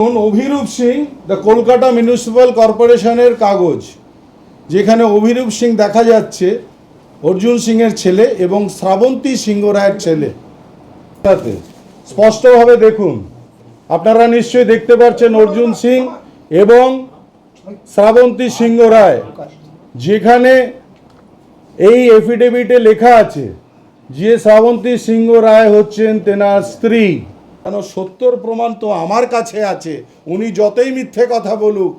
Abhirup Singh the Kolkata municipal কর্পোরেশনের কাগজ, যেখানে অভিরূপ সিং দেখা যাচ্ছে অর্জুন সিংয়ের ছেলে এবং শ্রাবন্তী সিংহ রায়ের ছেলে। স্পষ্টভাবে দেখুন, আপনারা নিশ্চয়ই দেখতে পাচ্ছেন অর্জুন সিং এবং শ্রাবন্তী সিংহ রায়, যেখানে এই এফিডেভিটে লেখা আছে যে শ্রাবন্তী সিংহ রায় হচ্ছেন তেনার স্ত্রী। কেন সত্যর প্রমাণ তো আমার কাছে আছে, উনি যতই মিথ্যে কথা বলুক।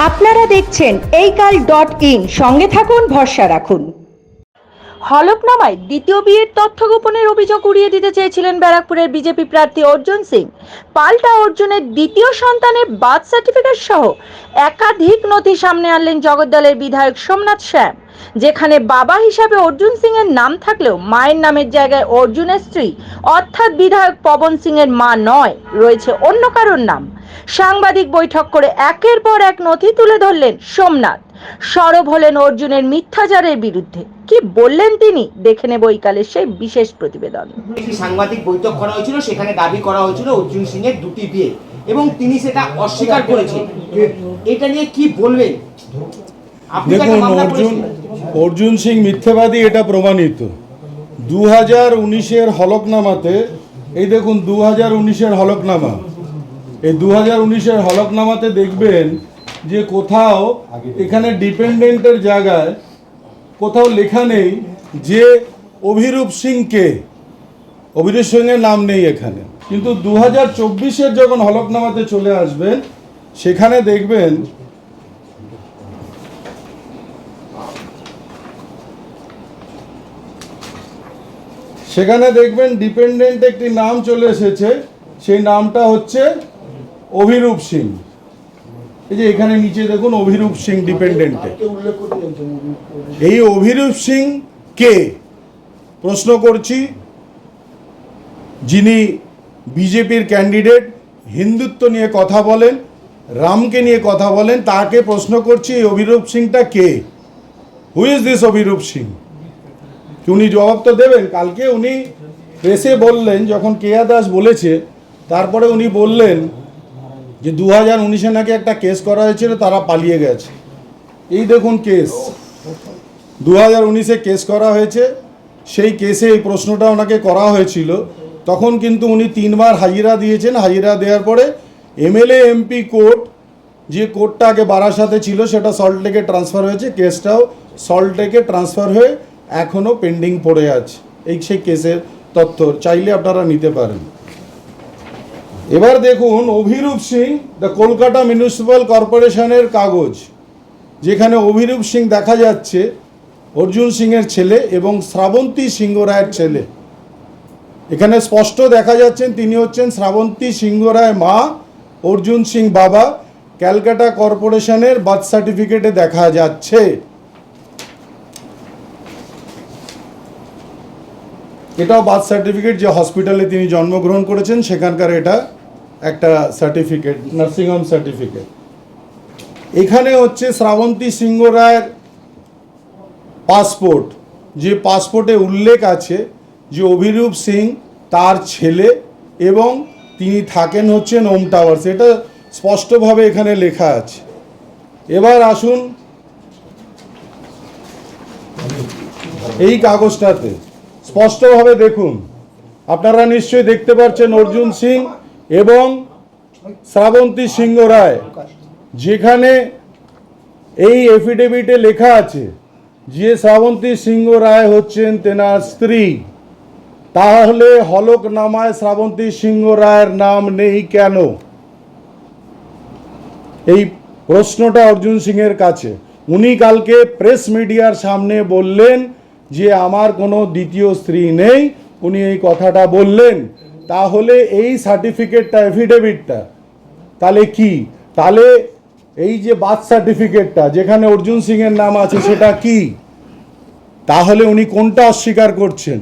আপনারা দেখছেন এইকাল.in, সঙ্গে থাকুন, ভরসা রাখুন। হলফনামায় দ্বিতীয় বিয়ের তথ্য গোপনের অভিযোগ উড়িয়ে দিতে চেয়েছিলেন ব্যারাকপুরের বিজেপি প্রার্থী অর্জুন সিং। পাল্টা অর্জুনের দ্বিতীয় সন্তানের বার্থ সার্টিফিকেট সহ একাধিক নথি সামনে আনলেন জগদ্দলের বিধায়ক সোমনাথ শ্যাম, যেখানে বাবা হিসাবে অর্জুন সিং এর নাম থাকলেও মায়ের নামের জায়গায় অর্জুনের স্ত্রী অর্থাৎ বিধায়ক পবন সিং এর মা নয়, রয়েছে অন্য কারোর নাম। সাংবাদিক বৈঠক করে একের পর এক নথি তুলে ধরলেন সোমনাথ। সরব হলেন অর্জুনের মিথ্যাচারের বিরুদ্ধে। কি বললেন তিনি, দেখে নেব এই কালের সেই বিশেষ প্রতিবেদন। একটি সাংবাদিক বৈঠক করা হয়েছিল, সেখানে দাবি করা হয়েছিল অর্জুন সিং এর দুটি বিয়ে এবং তিনি সেটা অস্বীকার করেছেন। এটা নিয়ে কি বলবেন? দেখুন, অর্জুন সিং মিথ্যাবাদী, এটা প্রমাণিত। 2019-এর হলফনামাতে, এই দেখুন 2019-এর হলফনামা, এই 2019-এর হলফনামাতে দেখবেন যে কোথাও এখানে ডিপেন্ডেন্টের জায়গায় কোথাও লেখা নেই যে অভিরূপ সিংকে, অভিরূপ সিংয়ের নাম নেই এখানে। কিন্তু 2024-এর যখন হলফনামাতে চলে আসবেন, সেখানে দেখবেন ডিপেন্ডেন্ট একটি নাম চলে এসেছে, সেই নামটা হচ্ছে অভিরূপ সিং। এই যে এখানে নিচে দেখুন অভিরূপ সিং ডিপেন্ডেন্টে। এই অভিরূপ সিং কে প্রশ্ন করছি, যিনি বিজেপির ক্যান্ডিডেট, হিন্দুত্ব নিয়ে কথা বলেন, রামকে নিয়ে কথা বলেন, তাকে প্রশ্ন করছি এই অভিরূপ সিংটা কে? Who is this Abhirup Singh? উনি জবাব তো দেবেন। কালকে উনি প্রেসে বললেন, যখন কেয়া দাস বলেছে, তারপরে উনি বললেন যে 2019-এ নাকি একটা কেস করা হয়েছিল, তারা পালিয়ে গেছে। এই দেখুন কেস, 2019-এ কেস করা হয়েছে। সেই কেসে এই প্রশ্নটা ওনাকে করা হয়েছিল। তখন কিন্তু উনি 3বার হাজিরা দিয়েছেন। হাজিরা দেওয়ার পরে এমএলএ এমপি কোর্ট, যে কোর্টটা আগে বারাসাতে ছিল, সেটা সল্টলেকে ট্রান্সফার হয়েছে। কেসটাও সল্টলেকে ট্রান্সফার হয়ে এখনও পেন্ডিং পড়ে আছে। এই সেই কেসের তথ্য চাইলে আপনারা নিতে পারেন। এবার দেখুন অভিরূপ সিং দ্য কলকাতা মিউনিসিপ্যাল কর্পোরেশনের কাগজ, যেখানে অভিরূপ সিং দেখা যাচ্ছে অর্জুন সিংয়ের ছেলে এবং শ্রাবন্তী সিংহ রায়ের ছেলে। এখানে স্পষ্ট দেখা যাচ্ছেন তিনি হচ্ছেন শ্রাবন্তী সিংহ রায় মা, অর্জুন সিং বাবা। ক্যালকাটা কর্পোরেশনের বার্থ সার্টিফিকেটে দেখা যাচ্ছে। এটাও বার্থ সার্টিফিকেট, যে হসপিটালে তিনি জন্মগ্রহণ করেছেন সেখানকার এটা একটা সার্টিফিকেট, নার্সিংহোম সার্টিফিকেট। এখানে হচ্ছে শ্রাবন্তী সিংহ রায়ের পাসপোর্ট, যে পাসপোর্টে উল্লেখ আছে যে অভিরূপ সিং তার ছেলে এবং তিনি থাকেন হচ্ছেন ওম টাওয়ার্স। এটা স্পষ্টভাবে এখানে লেখা আছে। এবার আসুন এই কাগজটাতে স্পষ্টভাবে দেখুন, আপনারা নিশ্চয়ই দেখতে পাচ্ছেন অর্জুন সিং এবং শ্রাবন্তী সিংহ রায়, যেখানে এই এফিডেভিটে লেখা আছে যে শ্রাবন্তী সিংহ রায় হচ্ছেন তেনার স্ত্রী। তাহলে হলফনামায় শ্রাবন্তী সিংহ রায়ের নাম নেই কেন? এই প্রশ্নটা অর্জুন সিংয়ের কাছে। উনি কালকে প্রেস মিডিয়ার সামনে বললেন যে আমার কোনো দ্বিতীয় স্ত্রী নেই, উনি এই কথাটা বললেন। তাহলে এই সার্টিফিকেটটা, এফিডেভিটটা তাহলে কি? তাহলে এই যে বার্থ সার্টিফিকেটটা যেখানে অর্জুন সিংয়ের নাম আছে, সেটা কি? তাহলে উনি কোনটা অস্বীকার করছেন?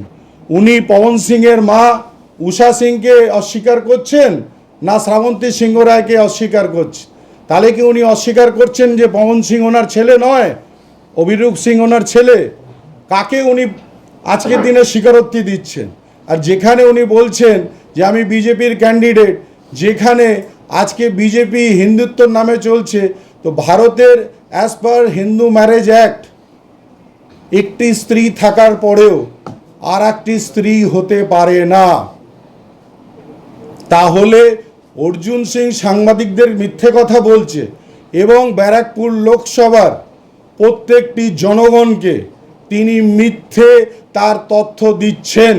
উনি পবন সিংয়ের মা উষা সিংকে অস্বীকার করছেন, না শ্রাবন্তী সিংহ রায়কে অস্বীকার করছেন? তাহলে কি উনি অস্বীকার করছেন যে পবন সিং ওনার ছেলে নয়, অভিরূপ সিং ওনার ছেলে? কাকে উনি আজকের দিনে স্বীকারোক্তি দিচ্ছেন? আর যেখানে উনি বলছেন যে আমি বিজেপির ক্যান্ডিডেট, যেখানে আজকে বিজেপি হিন্দুত্বর নামে চলছে, তো ভারতের as per Hindu marriage act একটি স্ত্রী থাকার পরেও আর একটি স্ত্রী হতে পারে না। তাহলে অর্জুন সিং সাংবাদিকদের মিথ্যে কথা বলছে এবং ব্যারাকপুর লোকসভার প্রত্যেকটি জনগণকে তিনি মিথ্যে তার তথ্য দিচ্ছেন।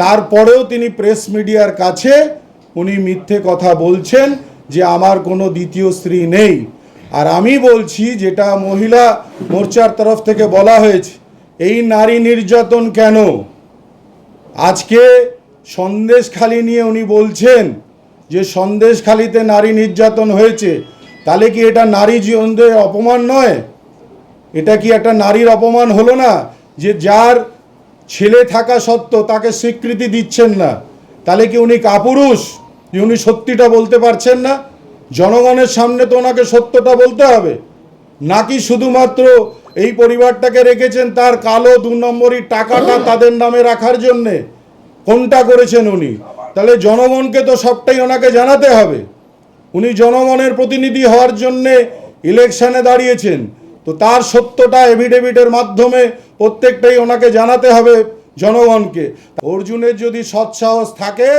তারপরেও তিনি প্রেস মিডিয়ার কাছে উনি মিথ্যে কথা বলছেন যে আমার কোনো দ্বিতীয় স্ত্রী নেই। আর আমি বলছি, যেটা মহিলা মোর্চার তরফ থেকে বলা হয়েছে, এই নারী নির্যাতন কেন? আজকে সন্দেশখালি নিয়ে উনি বলছেন যে সন্দেশখালিতে নারী নির্যাতন হয়েছে, তাহলে কি এটা নারী জীবনের অপমান নয়? এটা কি একটা নারীর অপমান হলো না? যে যার ছেলে থাকা সত্ত্বেও তাকে স্বীকৃতি দিচ্ছেন না, তাহলে কি উনি কাপুরুষ যে উনি সত্যিটা বলতে পারছেন না? জনগণের সামনে তো ওনাকে সত্যটা বলতে হবে, নাকি শুধুমাত্র এই পরিবারটাকে রেখেছেন তার কালো 2 নম্বরি টাকাটা তাদের নামে রাখার জন্যে? কোনটা করেছেন উনি? তাহলে জনগণকে তো সবটাই ওনাকে জানাতে হবে। উনি জনগণের প্রতিনিধি হওয়ার জন্যে ইলেকশনে দাঁড়িয়েছেন, তো তার সত্যটা এভিডেভিটের মাধ্যমে প্রত্যেকটাই ওনাকে জানাতে হবে জনগণকে। অর্জুনের যদি সৎসাহস থাকে,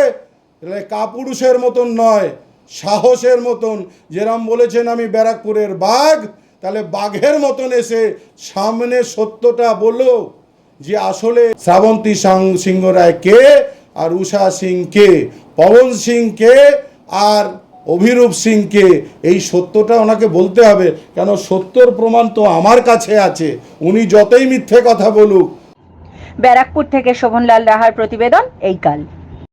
তাহলে কাপুরুষের মতন নয়, সাহসের মতন, যেরম বলেছেন আমি ব্যারাকপুরের বাঘ, তাহলে বাঘের মতন এসে সামনে সত্যটা বলো যে আসলে শ্রাবন্তী সিংহ রায় কে, আর উষা সিং কে, পবন সিং কে, আর অভিরূপ সিংকে। এই সত্যটা ওনাকে বলতে হবে, কেন সত্যর প্রমাণ তো আমার কাছে আছে, উনি যতই মিথ্যে কথা বলুক। ব্যারাকপুর থেকে শোভনলাল রাহার প্রতিবেদন, এই কাল।